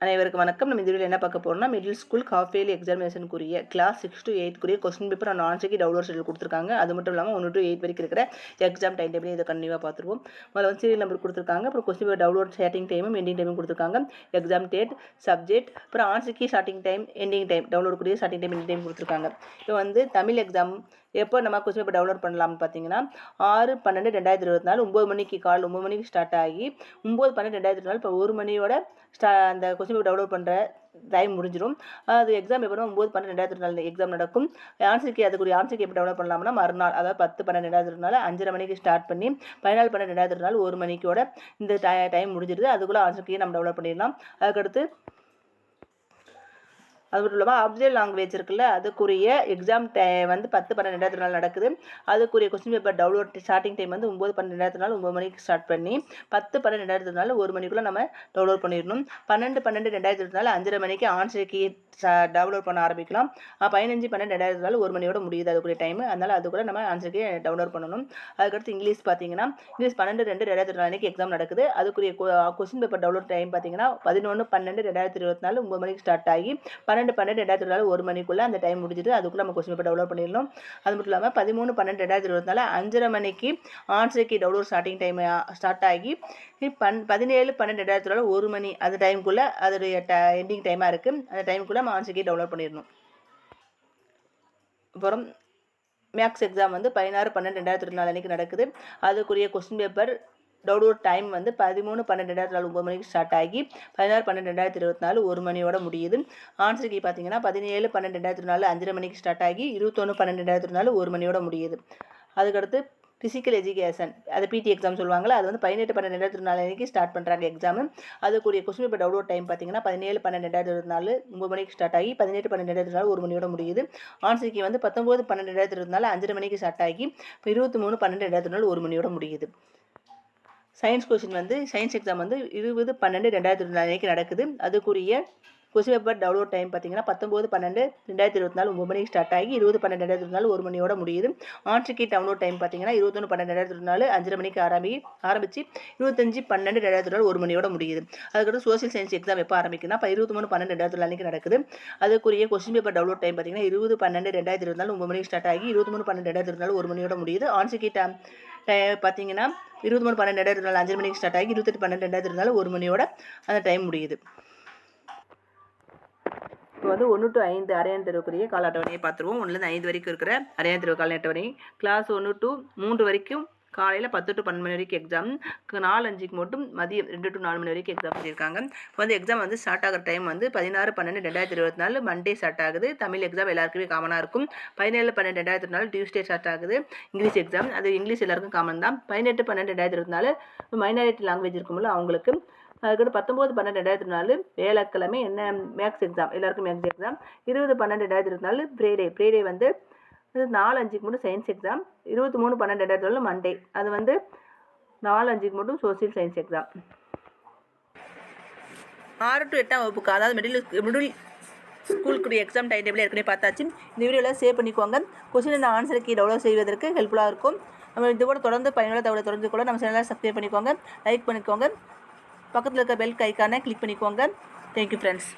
அனைவருக்கும் வணக்கம். நம்ம இதில் என்ன பார்க்க போறோம்னா மிடில் ஸ்கூல் ஹாஃப் இயர்லி எக்ஸாமினேஷனுக்குரிய கிளாஸ் 6 to 8 குரிய கொஸ்டின் பேப்பர் அண்ட் ஆன்சருக்கு டவுன்லோட் ஷெட்யூல் கொடுத்துருக்காங்க. அது மட்டும் இல்லாமல் 1 to 8 வரைக்கும் இருக்கிற எக்ஸாம் டைம் டேபிள் இதை கண்டிப்பாக பார்த்துருவோம். முதல்ல வந்து சீரியல் நம்பர் கொடுத்துருக்காங்க, அப்புறம் கொஸ்டின் பேப்பர் டவுன்லோட் ஸ்டார்டிங் டைமும் எண்டிங் டைமும் கொடுத்துருக்காங்க, எக்ஸாம் டேட், சப்ஜெக்ட், அப்புறம் ஆன்சருக்கு starting time ending time download கூடிய ஸ்டார்டிங் டைம் எண்டிங் டைம் கொடுத்துருக்காங்க. இப்போ வந்து தமிழ் எக்ஸாம் எப்போ நம்ம கொஸ்டின் பேப்பர் டவுன்லோட் பண்ணலாம்னு பார்த்தீங்கன்னா 6/12/2024 9 மணிக்கு காலையில் 9 மணிக்கு ஸ்டார்ட் ஆகி 9/12/2024 இப்போ 1 மணியோட அந்த கொஸ்டின் பேப்பர் டவுன்லோட் பண்ணுற டைம் முடிஞ்சிடும். அது எக்ஸாம் எப்போ 9/12/2024 எக்ஸாம் நடக்கும். ஆன்சருக்கு அதுக்குரிய ஆன்சருக்கு எப்படி டவுன்லோட் பண்ணலாம்னா மறுநாள், அதாவது 10/12/2024 5:30 மணிக்கு ஸ்டார்ட் பண்ணி 14/12/2024 1 மணிக்கோட இந்த டைம் முடிஞ்சிடுது. அதுக்குள்ளே ஆன்சருக்கு நம்ம டவுன்லோட் பண்ணிடலாம். அதுக்கடுத்து அது மட்டும் இல்லாமல் அப்சர்வ் லாங்குவேஜ் இருக்குல்ல, அதுக்குரிய எக்ஸாம் வந்து 10/12/2024 நடக்குது. அதுக்குரிய question paper download starting time வந்து 9/12/2024 9 மணிக்கு ஸ்டார்ட் பண்ணி 10/12/2024 1 மணிக்குள்ளே நம்ம டவுன்லோட் பண்ணிடணும். 12/12/2024 5:30 மணிக்கு ஆன்சருக்கு டவுன்லோட் பண்ண ஆரம்பிக்கலாம். 15/12/2024 1 மணியோட முடியுது அதுக்குரிய டைம். அதனால் அதுக்குள்ளே நம்ம ஆன்சருக்கு டவுன்லோட் பண்ணணும். அதுக்கடுத்து இங்கிலீஷ் பார்த்தீங்கன்னா இங்கிலீஷ் 12/2/2024 அன்றைக்கி எக்ஸாம் நடக்குது. அதுக்குரிய கொஸ்டின் பேப்பர் டவுன்லோட் டைம் பார்த்தீங்கன்னா 11/12/2024 9 மணிக்கு ஸ்டார்ட் ஆகி 12/12/2024 1 மணிக்குள்ளே அந்த டைம் முடிஞ்சிட்டு அதுக்குள்ளே நம்ம கொஸ்டின் பேப்பர் டவுன்லோட் பண்ணிடணும். அது மட்டும் இல்லாமல் 13/12/2024 5:30 மணிக்கு ஆன்சருக்கு டவுன்லோட் ஸ்டார்டிங் டைம் ஸ்டார்ட் ஆகி 17/12/2024 1 மணி அந்த டைமுக்குள்ளே அதோடைய எண்டிங் டைமாக இருக்குது. அந்த டைமுக்குள்ளே நம்ம ஆன்சருக்கு டவுன்லோட் பண்ணிடணும். அப்புறம் மேக்ஸ் எக்ஸாம் வந்து 16/12/2024 அன்றைக்கி நடக்குது. அதுக்குரிய கொஸ்டின் பேப்பர் டவுன்லோட் டைம் வந்து 13/12/2024 9 மணிக்கு ஸ்டார்ட் ஆகி 16/12/2024 1 மணியோட முடியுது. ஆன்சருக்கு பார்த்தீங்கன்னா 17/12/2024 5:30 மணிக்கு ஸ்டார்ட் ஆகி 21/12/2024 1 மணியோட முடியுது. அதுக்கடுத்து ஃபிசிக்கல் எஜுகேஷன், அது பிடி எக்ஸாம் சொல்லுவாங்களா, அது வந்து 18/12/2024 அன்றைக்கி ஸ்டார்ட் பண்ணுறாங்க எக்ஸாமு. அதுக்குரிய கொஸ்டின் பேப்பர் டவுன்லோட் டைம் பார்த்தீங்கன்னா 17/12/2024 9 மணிக்கு ஸ்டார்ட் ஆகி 18/12/2024 1 மணியோட முடியுது. ஆன்சருக்கு வந்து 19/12/2024 5:30 மணிக்கு ஸ்டார்ட் ஆகி 23/12/2024 1 மணியோட முடியுது. சயின்ஸ் கொஸ்டின் வந்து சயின்ஸ் எக்ஸாம் வந்து 20/12/2024 அன்றைக்கி நடக்குது. அதுக்குரிய கொஸ்டின் பேப்பர் டவுன்லோட் டைம் பார்த்தீங்கன்னா 19/12/2024 9 மணிக்கு ஸ்டார்ட் ஆகி 20/12/2024 1 மணியோட முடியுது. ஆன்சருக்கு டவுன்லோட் டைம் பார்த்தீங்கன்னா 21/12/2024 5:30 மணிக்கு ஆரம்பித்து 25/12/2024 1 மணியோட முடியுது. அதுக்கடுத்து சோசியல் சயின்ஸ் எக்ஸாம் எப்போ ஆரம்பிக்குன்னா 23/12/2024 அன்றைக்கி நடக்குது. அதுக்குரிய கொஸ்டின் பேப்பர் டவுன்லோட் டைம் பார்த்தீங்கன்னா 20/12/2024 9 மணிக்கு ஸ்டார்ட் ஆகி 23/12/2024 1 மணியோட முடியுது. ஆன்சருக்கு பார்த்தீங்கன்னா 23/12/2024 5 மணிக்கு ஸ்டார்ட் ஆகி 28/12/2024 1 மணியோட அந்த டைம் முடியுது. இப்போ வந்து 1 to 5 அரையான் தேர்வுக்குரிய கால அட்டவணையை பார்த்துருவோம். 1லேருந்து 5 வரைக்கும் இருக்கிற அரையான் தேர்வு கால அட்டவணை. கிளாஸ் 1 to 3 வரைக்கும் காலையில் 10 to 12 மணி வரைக்கும் எக்ஸாம், 4:05 மட்டும் மதியம் 2 to 4 மணி வரைக்கும் எக்ஸாம் பண்ணியிருக்காங்க. இப்போ வந்து எக்ஸாம் வந்து ஸ்டார்ட் ஆகிற டைம் வந்து 16/12/2024 மண்டே ஸ்டார்ட் ஆகுது. தமிழ் எக்ஸாம் எல்லாருக்குமே காமனாக இருக்கும். 17/12/2024 டியூஸ்டே ஸ்டார்ட் ஆகுது. இங்கிலீஷ் எக்ஸாம், அது இங்கிலீஷ் எல்லாருக்கும் காமன் தான். 18/12/2024 மைனாரிட்டி லாங்குவேஜ் இருக்கும்போது அவங்களுக்கு. அதுக்கடுத்து 19/12/2024 வேலைக்கிழமை என்ன மேக்ஸ் எக்ஸாம், எல்லாருக்கும் மேக்ஸ் எக்ஸாம். 20/12/2024 ஃப்ரைடே வந்து 4:05 மட்டும் சயின்ஸ் எக்ஸாம். 23/12/2024 மண்டே, அது வந்து 4:05 மட்டும் சோசியல் சயின்ஸ் எக்ஸாம். 6 to 8ஆம் வகுப்புக்கு, அதாவது மிடில் ஸ்கூலுக்குரிய எக்ஸாம் டைம் டேபிள் ஏற்கனவே பார்த்தாச்சு. இந்த வீடியோவில் சேவ் பண்ணிக்கோங்க. கொஸ்டின் அண்ட் ஆன்சருக்கு டவுன்லோட் செய்வதற்கு ஹெல்ப்ஃபுல்லாக இருக்கும். நம்ம இதோட தொடர்ந்து பயனுள்ள தகவலை தெரிஞ்சுக்கொள்ள நம்ம சேனலை சப்ஸ்கிரைப் பண்ணிக்கோங்க, லைக் பண்ணிக்கோங்க, பக்கத்தில் இருக்க பெல் ஐக்கானை கிளிக் பண்ணிக்கோங்க. Thank you friends.